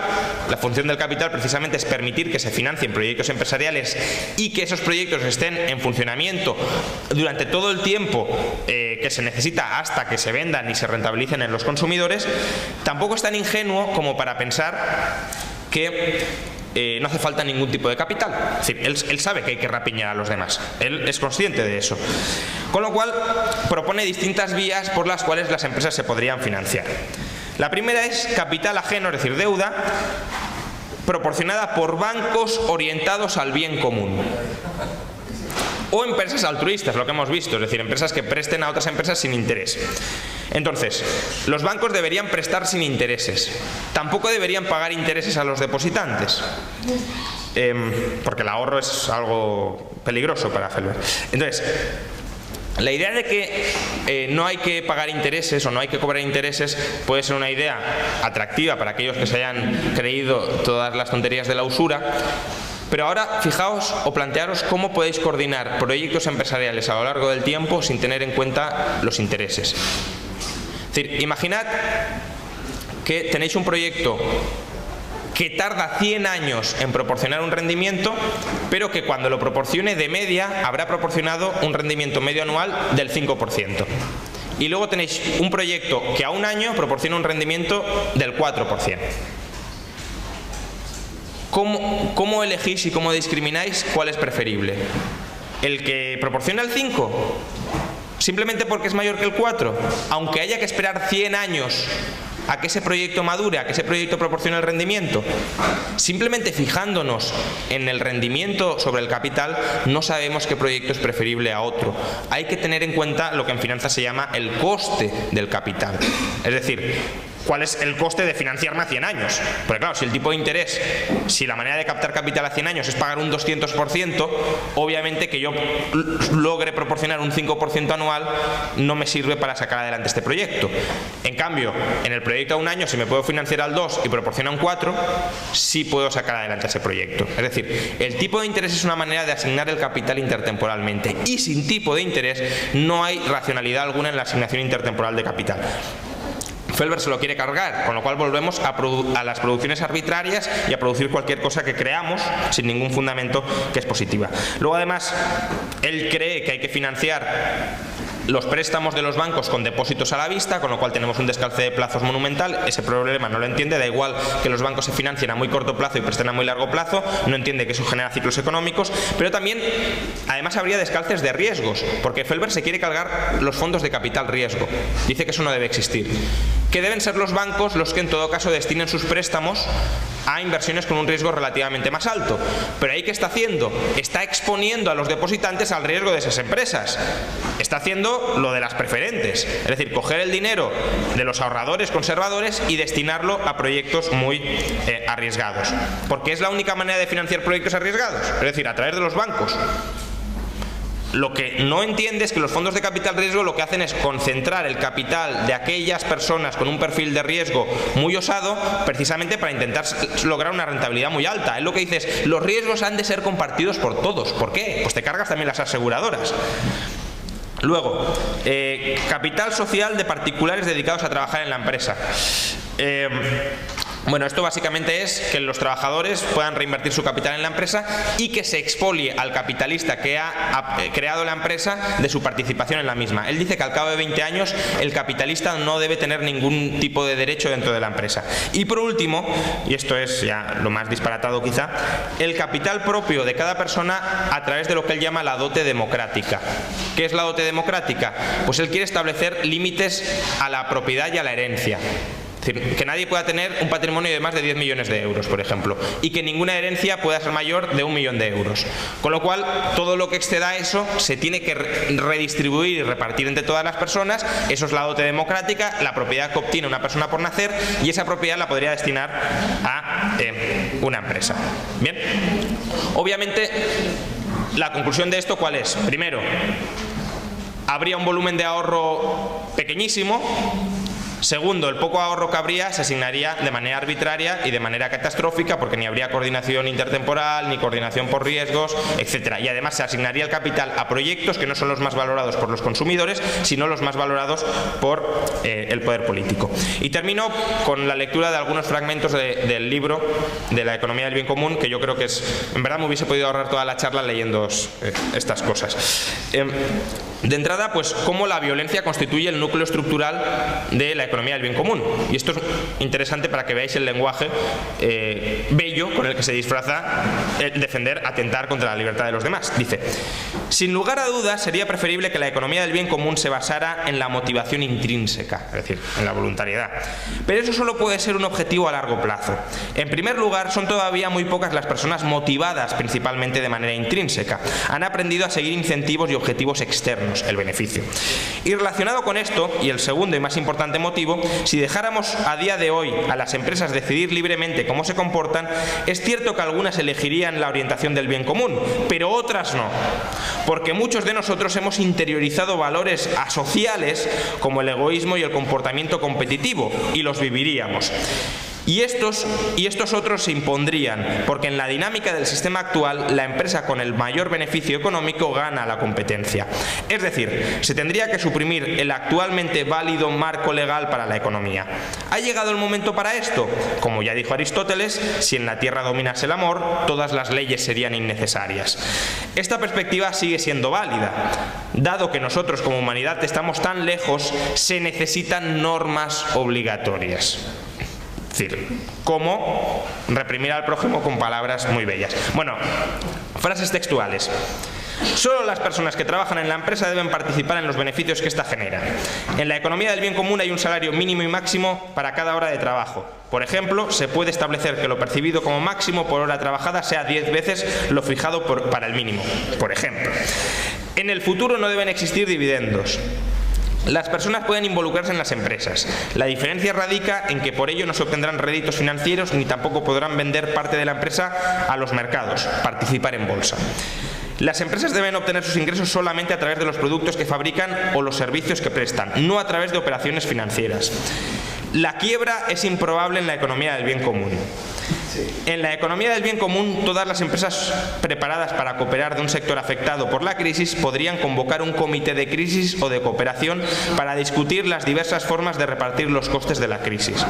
precisamente es permitir que se financien proyectos empresariales y que esos proyectos estén en funcionamiento durante todo el tiempo que se necesita hasta que se vendan y se rentabilicen en los consumidores, tampoco es tan ingenuo como para pensar que no hace falta ningún tipo de capital. Es decir, él sabe que hay que rapiñar a los demás. Él es consciente de eso. Con lo cual, propone distintas vías por las cuales las empresas se podrían financiar. La primera es capital ajeno, es decir, deuda, proporcionada por bancos orientados al bien común. O empresas altruistas, lo que hemos visto, es decir, empresas que presten a otras empresas sin interés. Entonces, los bancos deberían prestar sin intereses. Tampoco deberían pagar intereses a los depositantes, porque el ahorro es algo peligroso para Felber. Entonces, la idea de que no hay que pagar intereses o no hay que cobrar intereses puede ser una idea atractiva para aquellos que se hayan creído todas las tonterías de la usura. Pero ahora fijaos o plantearos cómo podéis coordinar proyectos empresariales a lo largo del tiempo sin tener en cuenta los intereses. Es decir, imaginad que tenéis un proyecto que tarda 100 años en proporcionar un rendimiento, pero que cuando lo proporcione de media habrá proporcionado un rendimiento medio anual del 5%. Y luego tenéis un proyecto que a un año proporciona un rendimiento del 4%. ¿Cómo elegís y cómo discrimináis cuál es preferible? ¿El que proporciona el 5? ¿Simplemente porque es mayor que el 4? Aunque haya que esperar 100 años a que ese proyecto madure, a que ese proyecto proporcione el rendimiento. Simplemente fijándonos en el rendimiento sobre el capital, no sabemos qué proyecto es preferible a otro. Hay que tener en cuenta lo que en finanzas se llama el coste del capital. Es decir, ¿cuál es el coste de financiarme a 100 años? Porque claro, si el tipo de interés, si la manera de captar capital a 100 años es pagar un 200%, obviamente que yo logre proporcionar un 5% anual no me sirve para sacar adelante este proyecto. En cambio, en el proyecto a un año, si me puedo financiar al 2 y proporciona un 4, sí puedo sacar adelante ese proyecto. Es decir, el tipo de interés es una manera de asignar el capital intertemporalmente, y sin tipo de interés no hay racionalidad alguna en la asignación intertemporal de capital. Felber se lo quiere cargar, con lo cual volvemos a las producciones arbitrarias y a producir cualquier cosa que creamos sin ningún fundamento que es positiva. Luego además, él cree que hay que financiar los préstamos de los bancos con depósitos a la vista, con lo cual tenemos un descalce de plazos monumental. Ese problema no lo entiende, da igual que los bancos se financien a muy corto plazo y presten a muy largo plazo, no entiende que eso genera ciclos económicos, pero también, además habría descalces de riesgos, porque Felber se quiere cargar los fondos de capital riesgo, dice que eso no debe existir, que deben ser los bancos los que en todo caso destinen sus préstamos a inversiones con un riesgo relativamente más alto. Pero ahí, ¿qué está haciendo? Está exponiendo a los depositantes al riesgo de esas empresas. Está haciendo lo de las preferentes, es decir, coger el dinero de los ahorradores conservadores y destinarlo a proyectos muy arriesgados, porque es la única manera de financiar proyectos arriesgados, es decir, a través de los bancos. Lo que no entiende es que los fondos de capital riesgo lo que hacen es concentrar el capital de aquellas personas con un perfil de riesgo muy osado, precisamente para intentar lograr una rentabilidad muy alta. Él lo que dice es, los riesgos han de ser compartidos por todos. ¿Por qué? Pues te cargas también las aseguradoras. Luego, capital social de particulares dedicados a trabajar en la empresa. Bueno, esto básicamente es que los trabajadores puedan reinvertir su capital en la empresa y que se expolie al capitalista que ha creado la empresa de su participación en la misma. Él dice que al cabo de 20 años el capitalista no debe tener ningún tipo de derecho dentro de la empresa. Y por último, y esto es ya lo más disparatado quizá, el capital propio de cada persona a través de lo que él llama la dote democrática. ¿Qué es la dote democrática? Pues él quiere establecer límites a la propiedad y a la herencia. Es decir, que nadie pueda tener un patrimonio de más de 10 millones de euros, por ejemplo, y que ninguna herencia pueda ser mayor de 1 millón de euros. Con lo cual, todo lo que exceda eso se tiene que redistribuir y repartir entre todas las personas. Eso es la dote democrática, la propiedad que obtiene una persona por nacer, y esa propiedad la podría destinar a una empresa. Bien, obviamente, la conclusión de esto, ¿cuál es? Primero, habría un volumen de ahorro pequeñísimo. Segundo, el poco ahorro que habría se asignaría de manera arbitraria y de manera catastrófica, porque ni habría coordinación intertemporal, ni coordinación por riesgos, etc. Y además se asignaría el capital a proyectos que no son los más valorados por los consumidores, sino los más valorados por el poder político. Y termino con la lectura de algunos fragmentos del libro de la economía del bien común, que yo creo que es, en verdad me hubiese podido ahorrar toda la charla leyendo estas cosas. De entrada, pues cómo la violencia constituye el núcleo estructural de la economía del bien común. Y esto es interesante para que veáis el lenguaje bello con el que se disfraza el defender, atentar contra la libertad de los demás. Dice: sin lugar a dudas sería preferible que la economía del bien común se basara en la motivación intrínseca, es decir, en la voluntariedad. Pero eso solo puede ser un objetivo a largo plazo. En primer lugar, son todavía muy pocas las personas motivadas principalmente de manera intrínseca. Han aprendido a seguir incentivos y objetivos externos, el beneficio. Y relacionado con esto, y el segundo y más importante motivo, si dejáramos a día de hoy a las empresas decidir libremente cómo se comportan, es cierto que algunas elegirían la orientación del bien común, pero otras no. Porque muchos de nosotros hemos interiorizado valores asociales como el egoísmo y el comportamiento competitivo, y los viviríamos. Y estos otros se impondrían, porque en la dinámica del sistema actual, la empresa con el mayor beneficio económico gana la competencia. Es decir, se tendría que suprimir el actualmente válido marco legal para la economía. ¿Ha llegado el momento para esto? Como ya dijo Aristóteles, si en la tierra dominase el amor, todas las leyes serían innecesarias. Esta perspectiva sigue siendo válida. Dado que nosotros como humanidad estamos tan lejos, se necesitan normas obligatorias. Es decir, cómo reprimir al prójimo con palabras muy bellas. Bueno, frases textuales. Solo las personas que trabajan en la empresa deben participar en los beneficios que ésta genera. En la economía del bien común hay un salario mínimo y máximo para cada hora de trabajo. Por ejemplo, se puede establecer que lo percibido como máximo por hora trabajada sea 10 veces lo fijado para el mínimo. Por ejemplo. En el futuro no deben existir dividendos. Las personas pueden involucrarse en las empresas. La diferencia radica en que por ello no se obtendrán réditos financieros ni tampoco podrán vender parte de la empresa a los mercados, participar en bolsa. Las empresas deben obtener sus ingresos solamente a través de los productos que fabrican o los servicios que prestan, no a través de operaciones financieras. La quiebra es improbable en la economía del bien común. En la economía del bien común, todas las empresas preparadas para cooperar de un sector afectado por la crisis podrían convocar un comité de crisis o de cooperación para discutir las diversas formas de repartir los costes de la crisis.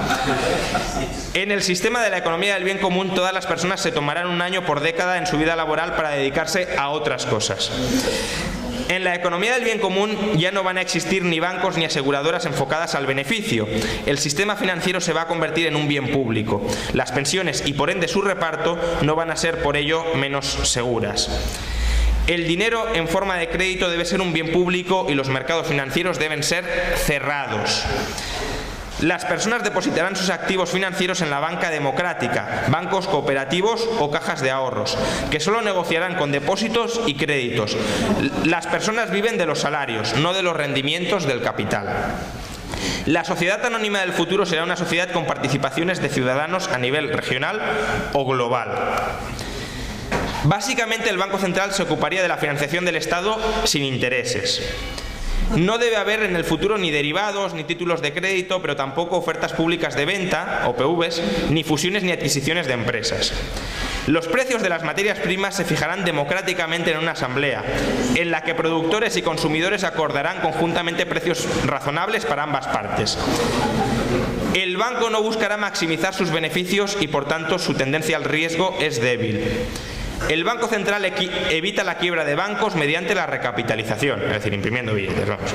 En el sistema de la economía del bien común, todas las personas se tomarán un año por década en su vida laboral para dedicarse a otras cosas. En la economía del bien común ya no van a existir ni bancos ni aseguradoras enfocadas al beneficio. El sistema financiero se va a convertir en un bien público. Las pensiones y por ende su reparto no van a ser por ello menos seguras. El dinero en forma de crédito debe ser un bien público y los mercados financieros deben ser cerrados. Las personas depositarán sus activos financieros en la banca democrática, bancos cooperativos o cajas de ahorros, que solo negociarán con depósitos y créditos. Las personas viven de los salarios, no de los rendimientos del capital. La sociedad anónima del futuro será una sociedad con participaciones de ciudadanos a nivel regional o global. Básicamente, el Banco Central se ocuparía de la financiación del Estado sin intereses. No debe haber en el futuro ni derivados, ni títulos de crédito, pero tampoco ofertas públicas de venta, OPVs, ni fusiones ni adquisiciones de empresas. Los precios de las materias primas se fijarán democráticamente en una asamblea, en la que productores y consumidores acordarán conjuntamente precios razonables para ambas partes. El banco no buscará maximizar sus beneficios y, por tanto, su tendencia al riesgo es débil. El Banco Central evita la quiebra de bancos mediante la recapitalización, es decir, imprimiendo billetes. Vamos.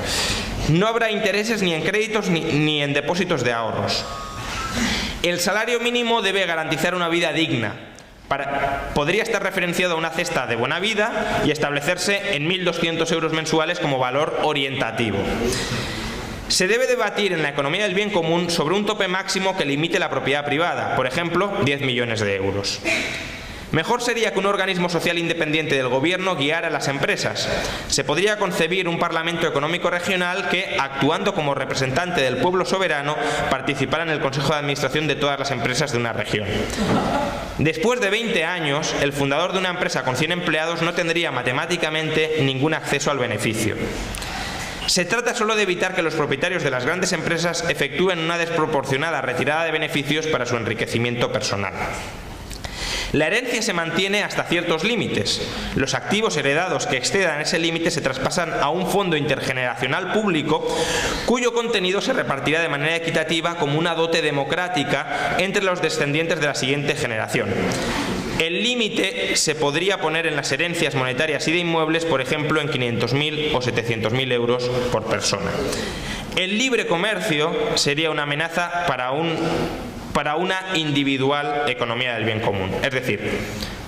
No habrá intereses ni en créditos ni en depósitos de ahorros. El salario mínimo debe garantizar una vida digna. Podría estar referenciado a una cesta de buena vida y establecerse en 1.200 euros mensuales como valor orientativo. Se debe debatir en la economía del bien común sobre un tope máximo que limite la propiedad privada, por ejemplo, 10 millones de euros. Mejor sería que un organismo social independiente del gobierno guiara a las empresas. Se podría concebir un Parlamento Económico Regional que, actuando como representante del pueblo soberano, participara en el Consejo de Administración de todas las empresas de una región. Después de 20 años, el fundador de una empresa con 100 empleados no tendría matemáticamente ningún acceso al beneficio. Se trata solo de evitar que los propietarios de las grandes empresas efectúen una desproporcionada retirada de beneficios para su enriquecimiento personal. La herencia se mantiene hasta ciertos límites. Los activos heredados que excedan ese límite se traspasan a un fondo intergeneracional público cuyo contenido se repartirá de manera equitativa como una dote democrática entre los descendientes de la siguiente generación. El límite se podría poner en las herencias monetarias y de inmuebles, por ejemplo, en 500.000 o 700.000 euros por persona. El libre comercio sería una amenaza para una individual economía del bien común. Es decir,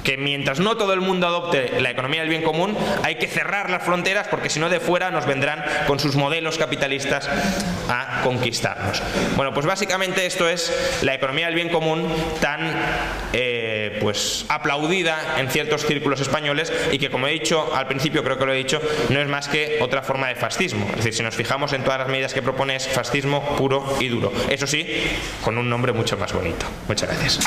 que mientras no todo el mundo adopte la economía del bien común, hay que cerrar las fronteras porque si no de fuera nos vendrán con sus modelos capitalistas a conquistarnos. Bueno, pues básicamente esto es la economía del bien común tan pues aplaudida en ciertos círculos españoles y que, como he dicho al principio, creo que lo he dicho, no es más que otra forma de fascismo. Es decir, si nos fijamos en todas las medidas que propone, es fascismo puro y duro. Eso sí, con un nombre mucho más bonito. Muchas gracias.